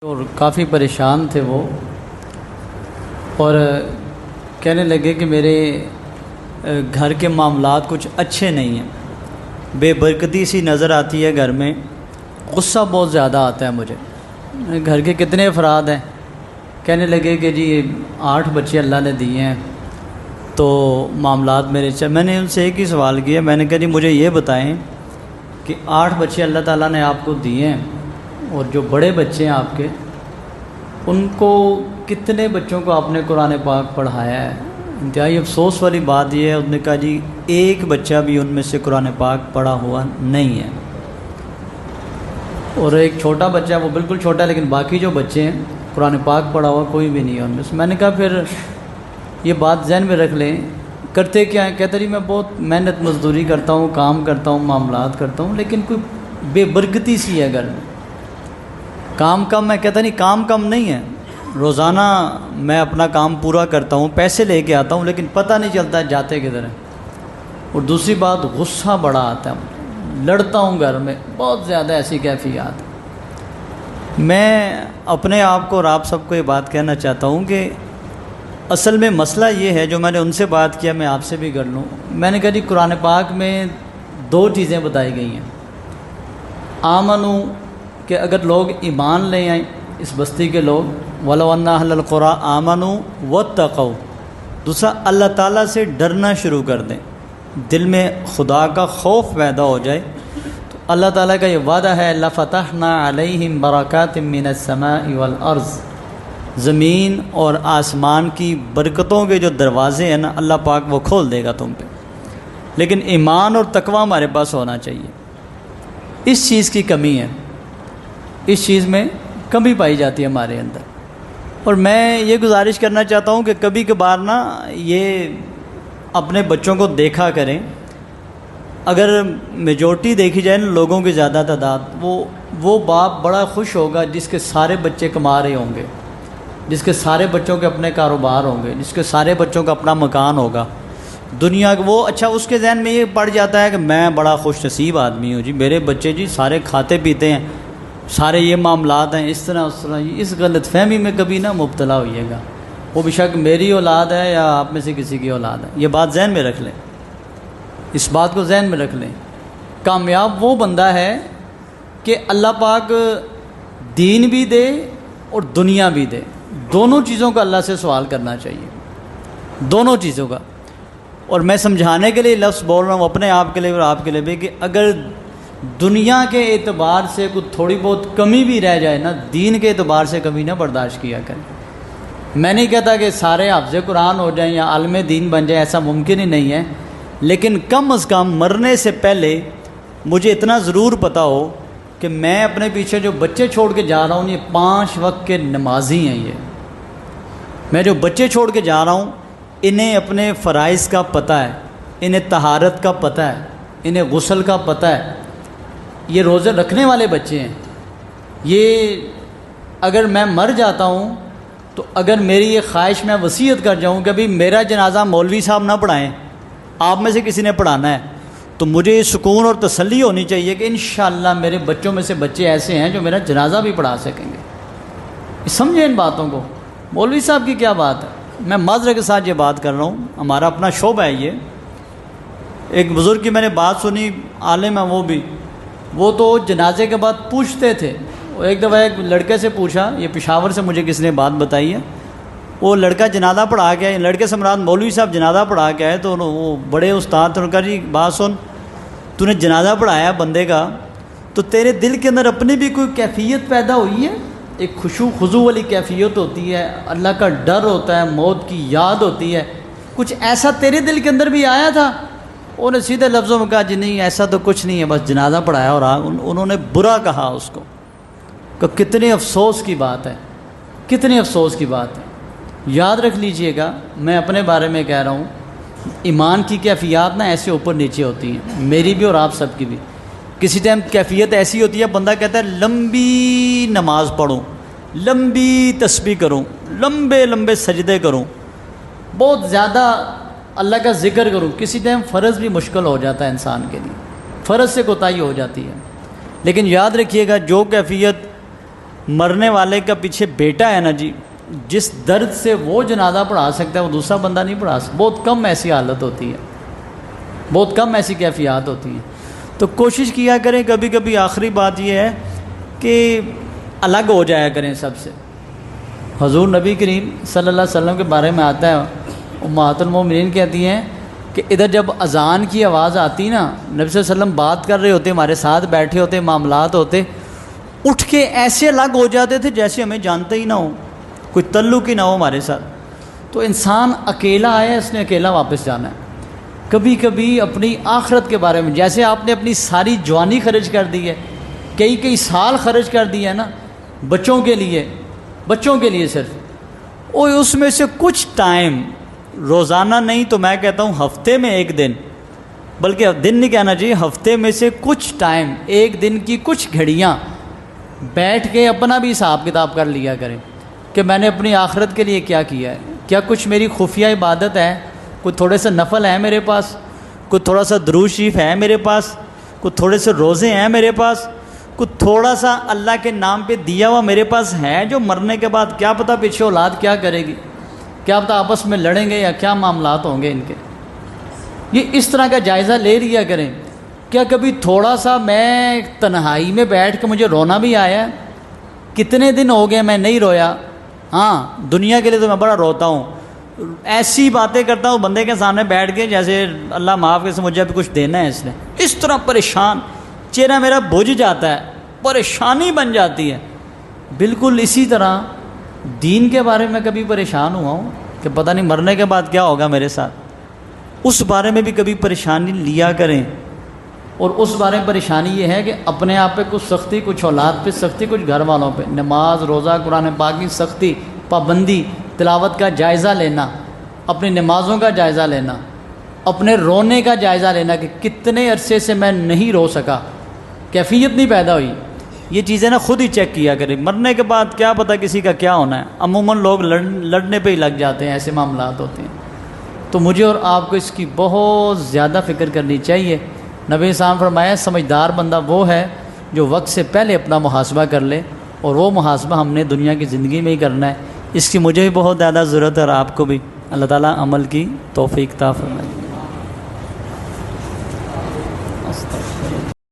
اور کافی پریشان تھے وہ، اور کہنے لگے کہ میرے گھر کے معاملات کچھ اچھے نہیں ہیں، بے برکتی سی نظر آتی ہے گھر میں، غصہ بہت زیادہ آتا ہے مجھے۔ گھر کے کتنے افراد ہیں؟ کہنے لگے کہ جی 8 بچے اللہ نے دیے ہیں، تو معاملات میرے میں نے ان سے ایک ہی سوال کیا، میں نے کہا جی مجھے یہ بتائیں کہ 8 بچے اللہ تعالیٰ نے آپ کو دیے ہیں، اور جو بڑے بچے ہیں آپ کے، ان کو کتنے بچوں کو آپ نے قرآن پاک پڑھایا ہے؟ انتہائی افسوس والی بات یہ ہے، انہوں نے کہا جی ایک بچہ بھی ان میں سے قرآن پاک پڑھا ہوا نہیں ہے، اور ایک چھوٹا بچہ ہے، وہ بالکل چھوٹا ہے، لیکن باقی جو بچے ہیں قرآن پاک پڑھا ہوا کوئی بھی نہیں ہے ان میں سے۔ میں نے کہا پھر یہ بات ذہن میں رکھ لیں، کرتے کیا ہیں؟ کہتا جی میں بہت محنت مزدوری کرتا ہوں، کام کرتا ہوں، معاملات کرتا ہوں، لیکن کوئی بے برکتی سی ہے گھر میں، کام کم ہے۔ کہتا نہیں کام کم نہیں ہے، روزانہ میں اپنا کام پورا کرتا ہوں، پیسے لے کے آتا ہوں، لیکن پتہ نہیں چلتا جاتے کدھر ہیں۔ اور دوسری بات، غصہ بڑا آتا ہے، لڑتا ہوں گھر میں، بہت زیادہ ایسی کیفیات۔ میں اپنے آپ کو اور آپ سب کو یہ بات کہنا چاہتا ہوں کہ اصل میں مسئلہ یہ ہے، جو میں نے ان سے بات کیا میں آپ سے بھی کر لوں۔ میں نے کہا جی قرآن پاک میں 2 چیزیں بتائی گئی ہیں، آمنو کہ اگر لوگ ایمان لے آئیں، اس بستی کے لوگ، وَلَوْ أَنَّ أَهْلَ الْقُرَىٰ آمَنُوا وَاتَّقَوْا، دوسرا اللہ تعالیٰ سے ڈرنا شروع کر دیں، دل میں خدا کا خوف پیدا ہو جائے، تو اللہ تعالیٰ کا یہ وعدہ ہے لَفَتَحْنَا عَلَيْهِمْ بَرَكَاتٍ مِّنَ السَّمَاءِ وَالْأَرْضِ، زمین اور آسمان کی برکتوں کے جو دروازے ہیں نا، اللہ پاک وہ کھول دے گا تم پہ، لیکن ایمان اور تقوی ہمارے پاس ہونا چاہیے۔ اس چیز کی کمی ہے، اس چیز میں کمی پائی جاتی ہے ہمارے اندر، اور میں یہ گزارش کرنا چاہتا ہوں کہ کبھی کبھار نا یہ اپنے بچوں کو دیکھا کریں، اگر میجورٹی دیکھی جائے نا لوگوں کی زیادہ تعداد، وہ باپ بڑا خوش ہوگا جس کے سارے بچے کما رہے ہوں گے، جس کے سارے بچوں کے اپنے کاروبار ہوں گے، جس کے سارے بچوں کا اپنا مکان ہوگا دنیا کا، وہ اچھا اس کے ذہن میں یہ پڑ جاتا ہے کہ میں بڑا خوش نصیب آدمی ہوں جی، میرے بچے جی سارے کھاتے پیتے ہیں، سارے یہ معاملات ہیں، اس طرح اس طرح۔ اس غلط فہمی میں کبھی نہ مبتلا ہوئیے گا، وہ بے شک میری اولاد ہے یا آپ میں سے کسی کی اولاد ہے، یہ بات ذہن میں رکھ لیں، اس بات کو ذہن میں رکھ لیں۔ کامیاب وہ بندہ ہے کہ اللہ پاک دین بھی دے اور دنیا بھی دے، دونوں چیزوں کا اللہ سے سوال کرنا چاہیے، دونوں چیزوں کا۔ اور میں سمجھانے کے لیے لفظ بول رہا ہوں اپنے آپ کے لیے اور آپ کے لیے بھی، کہ اگر دنیا کے اعتبار سے کچھ تھوڑی بہت کمی بھی رہ جائے نا، دین کے اعتبار سے کمی نہ برداشت کیا کریں۔ میں نہیں کہتا کہ سارے حافظ قرآن ہو جائیں یا عالم دین بن جائیں، ایسا ممکن ہی نہیں ہے، لیکن کم از کم مرنے سے پہلے مجھے اتنا ضرور پتہ ہو کہ میں اپنے پیچھے جو بچے چھوڑ کے جا رہا ہوں یہ 5 وقت کے نمازی ہیں، یہ میں جو بچے چھوڑ کے جا رہا ہوں انہیں اپنے فرائض کا پتہ ہے، انہیں طہارت کا پتہ ہے، انہیں غسل کا پتہ ہے، یہ روزے رکھنے والے بچے ہیں۔ یہ اگر میں مر جاتا ہوں تو اگر میری یہ خواہش میں وصیت کر جاؤں کہ ابھی میرا جنازہ مولوی صاحب نہ پڑھائیں، آپ میں سے کسی نے پڑھانا ہے، تو مجھے سکون اور تسلی ہونی چاہیے کہ انشاءاللہ میرے بچوں میں سے بچے ایسے ہیں جو میرا جنازہ بھی پڑھا سکیں گے۔ سمجھیں ان باتوں کو، مولوی صاحب کی کیا بات ہے، میں معذرت کے ساتھ یہ بات کر رہا ہوں، ہمارا اپنا شعبہ ہے یہ۔ ایک بزرگ کی میں نے بات سنی، عالم ہے وہ تو جنازے کے بعد پوچھتے تھے، ایک دفعہ ایک لڑکے سے پوچھا، یہ پشاور سے مجھے کس نے بات بتائی ہے، وہ لڑکا جنازہ پڑھا کے آئے، لڑکے سے مراد مولوی صاحب جنازہ پڑھا کے آئے، تو وہ بڑے استاد تھے، انہوں نے کہا جی بات سن، تو نے جنازہ پڑھایا بندے کا، تو تیرے دل کے اندر اپنی بھی کوئی کیفیت پیدا ہوئی ہے، ایک خشوع خضوع والی کیفیت ہوتی ہے، اللہ کا ڈر ہوتا ہے، موت کی یاد ہوتی ہے، کچھ ایسا تیرے دل کے اندر بھی آیا تھا؟ انہوں نے سیدھے لفظوں میں کہا جی نہیں ایسا تو کچھ نہیں ہے، بس جنازہ پڑھایا اور انہوں نے برا کہا اس کو، کہ کتنے افسوس کی بات ہے، کتنے افسوس کی بات ہے۔ یاد رکھ لیجئے گا، میں اپنے بارے میں کہہ رہا ہوں، ایمان کی کیفیات نا ایسے اوپر نیچے ہوتی ہیں، میری بھی اور آپ سب کی بھی۔ کسی ٹائم کیفیت ایسی ہوتی ہے بندہ کہتا ہے لمبی نماز پڑھوں، لمبی تسبیح کروں، لمبے لمبے سجدے کروں، بہت زیادہ اللہ کا ذکر کروں، کسی ٹائم فرض بھی مشکل ہو جاتا ہے انسان کے لیے، فرض سے کوتاہی ہو جاتی ہے۔ لیکن یاد رکھیے گا جو کیفیت مرنے والے کا پیچھے بیٹا ہے نا جی، جس درد سے وہ جنازہ پڑھا سکتا ہے وہ دوسرا بندہ نہیں پڑھا سکتا. بہت کم ایسی حالت ہوتی ہے، بہت کم ایسی کیفیات ہوتی ہیں. تو کوشش کیا کریں کبھی کبھی. آخری بات یہ ہے کہ الگ ہو جایا کریں سب سے. حضور نبی کریم صلی اللہ علیہ وسلم کے بارے میں آتا ہے، امہات المومنین کہتی ہیں کہ ادھر جب اذان کی آواز آتی نا، نبی صلی اللہ علیہ وسلم بات کر رہے ہوتے، ہمارے ساتھ بیٹھے ہوتے، معاملات ہوتے، اٹھ کے ایسے الگ ہو جاتے تھے جیسے ہمیں جانتے ہی نہ ہو، کوئی تعلق ہی نہ ہو ہمارے ساتھ. تو انسان اکیلا آیا، اس نے اکیلا واپس جانا ہے. کبھی کبھی اپنی آخرت کے بارے میں، جیسے آپ نے اپنی ساری جوانی خرچ کر دی ہے، کئی سال خرچ کر دی ہے نا بچوں کے لیے صرف، اور اس میں سے کچھ ٹائم، روزانہ نہیں تو میں کہتا ہوں ہفتے میں ایک دن، بلکہ دن نہیں کہنا چاہیے، ہفتے میں سے کچھ ٹائم، ایک دن کی کچھ گھڑیاں بیٹھ کے اپنا بھی حساب کتاب کر لیا کریں کہ میں نے اپنی آخرت کے لیے کیا کیا ہے. کیا کچھ میری خفیہ عبادت ہے، کوئی تھوڑے سے نفل ہے میرے پاس، کوئی تھوڑا سا درود شریف ہے میرے پاس، کوئی تھوڑے سے روزے ہیں میرے پاس، کوئی تھوڑا سا اللہ کے نام پہ دیا ہوا میرے پاس ہے، جو مرنے کے بعد کیا پتہ پیچھے اولاد کیا کرے گی، کیا پتہ آپس میں لڑیں گے یا کیا معاملات ہوں گے ان کے. یہ اس طرح کا جائزہ لے لیا کریں. کیا کبھی تھوڑا سا میں تنہائی میں بیٹھ کے مجھے رونا بھی آیا ہے؟ کتنے دن ہو گئے میں نہیں رویا. ہاں دنیا کے لیے تو میں بڑا روتا ہوں، ایسی باتیں کرتا ہوں بندے کے سامنے بیٹھ کے جیسے اللہ معاف کرے مجھے ابھی کچھ دینا ہے اس نے. اس طرح پریشان، چہرہ میرا بجھ جاتا ہے، پریشانی بن جاتی ہے. بالکل اسی طرح دین کے بارے میں کبھی پریشان ہوا ہوں کہ پتہ نہیں مرنے کے بعد کیا ہوگا میرے ساتھ. اس بارے میں بھی کبھی پریشانی لیا کریں. اور اس بارے میں پریشانی یہ ہے کہ اپنے آپ پہ کچھ سختی، کچھ اولاد پہ سختی، کچھ گھر والوں پہ، نماز روزہ قرآن پاک کی سختی، پابندی، تلاوت کا جائزہ لینا، اپنی نمازوں کا جائزہ لینا، اپنے رونے کا جائزہ لینا کہ کتنے عرصے سے میں نہیں رو سکا، کیفیت نہیں پیدا ہوئی. یہ چیزیں نا خود ہی چیک کیا کریں. مرنے کے بعد کیا پتہ کسی کا کیا ہونا ہے. عموماً لوگ لڑنے پہ ہی لگ جاتے ہیں، ایسے معاملات ہوتے ہیں. تو مجھے اور آپ کو اس کی بہت زیادہ فکر کرنی چاہیے. نبی صاحب فرمایا سمجھدار بندہ وہ ہے جو وقت سے پہلے اپنا محاسبہ کر لے، اور وہ محاسبہ ہم نے دنیا کی زندگی میں ہی کرنا ہے. اس کی مجھے بھی بہت زیادہ ضرورت ہے اور آپ کو بھی. اللہ تعالیٰ عمل کی توفیق عطا فرمائے.